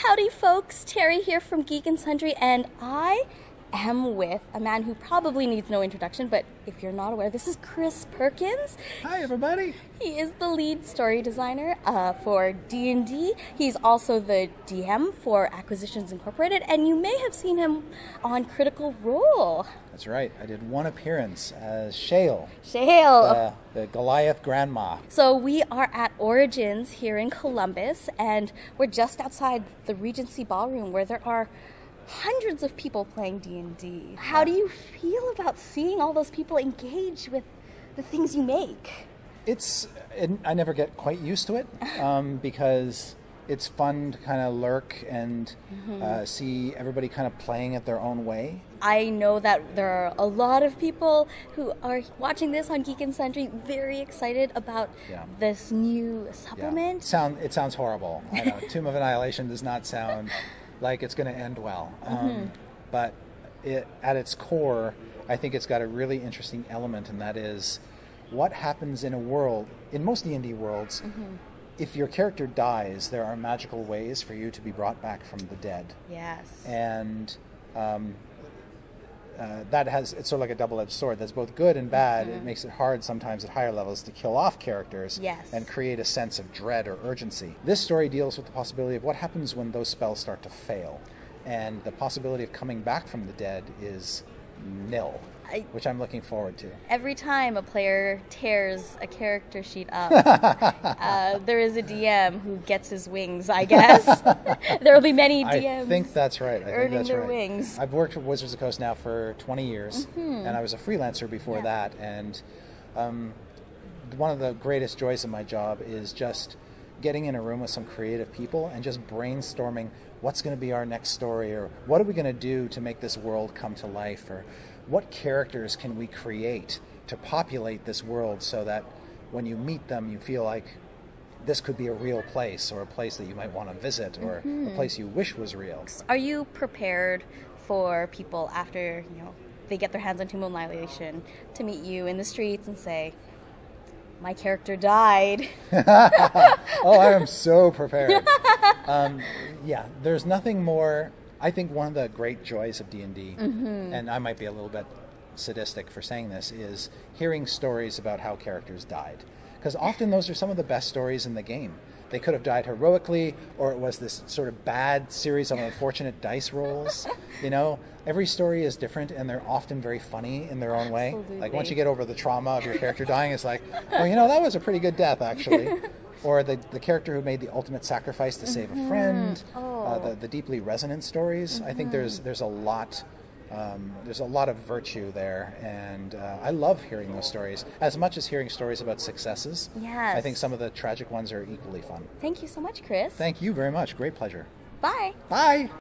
Howdy folks, Teri here from Geek and Sundry, and I am with a man who probably needs no introduction, but if you're not aware, this is Chris Perkins. Hi everybody! He is the lead story designer for D&D. He's also the DM for Acquisitions Incorporated, and you may have seen him on Critical Role. That's right, I did one appearance as Shale. The Goliath grandma. So we are at Origins here in Columbus, and we're just outside the Regency Ballroom where there are hundreds of people playing D&D. How do you feel about seeing all those people engage with the things you make? I never get quite used to it because it's fun to kind of lurk and see everybody kind of playing it their own way. I know that there are a lot of people who are watching this on Geek and Sundry very excited about this new supplement. Yeah. It sounds horrible. I know. Tomb of Annihilation does not sound like it's going to end well. But at its core, I think it's got a really interesting element, and that is what happens in a world, in most D&D worlds, if your character dies, there are magical ways for you to be brought back from the dead. Yes. And it's sort of like a double-edged sword. That's both good and bad. It makes it hard sometimes at higher levels to kill off characters and create a sense of dread or urgency. This story deals with the possibility of what happens when those spells start to fail. And the possibility of coming back from the dead is nil, which I'm looking forward to. Every time a player tears a character sheet up, there is a DM who gets his wings, I guess. There will be many DMs I think that's right. earning their wings. I've worked with Wizards of the Coast now for 20 years, and I was a freelancer before that. And one of the greatest joys of my job is just getting in a room with some creative people and just brainstorming what's going to be our next story, or what are we going to do to make this world come to life, or what characters can we create to populate this world so that when you meet them you feel like this could be a real place, or a place that you might want to visit, or a place you wish was real. Are you prepared for people after they get their hands on Tomb of Annihilation to meet you in the streets and say, my character died? Oh, I am so prepared. Yeah, there's nothing more. I think one of the great joys of D&D, and I might be a little bit sadistic for saying this, is hearing stories about how characters died. Because often those are some of the best stories in the game. They could have died heroically, or it was this sort of bad series of unfortunate dice rolls. Every story is different, and they're often very funny in their own way. Absolutely. Like once you get over the trauma of your character dying, it's like, well, that was a pretty good death, actually. Or the character who made the ultimate sacrifice to save a friend. The deeply resonant stories. I think there's a lot. There's a lot of virtue there, and I love hearing those stories as much as hearing stories about successes. Yes. I think some of the tragic ones are equally fun. Thank you so much, Chris. Thank you very much. Great pleasure. Bye. Bye.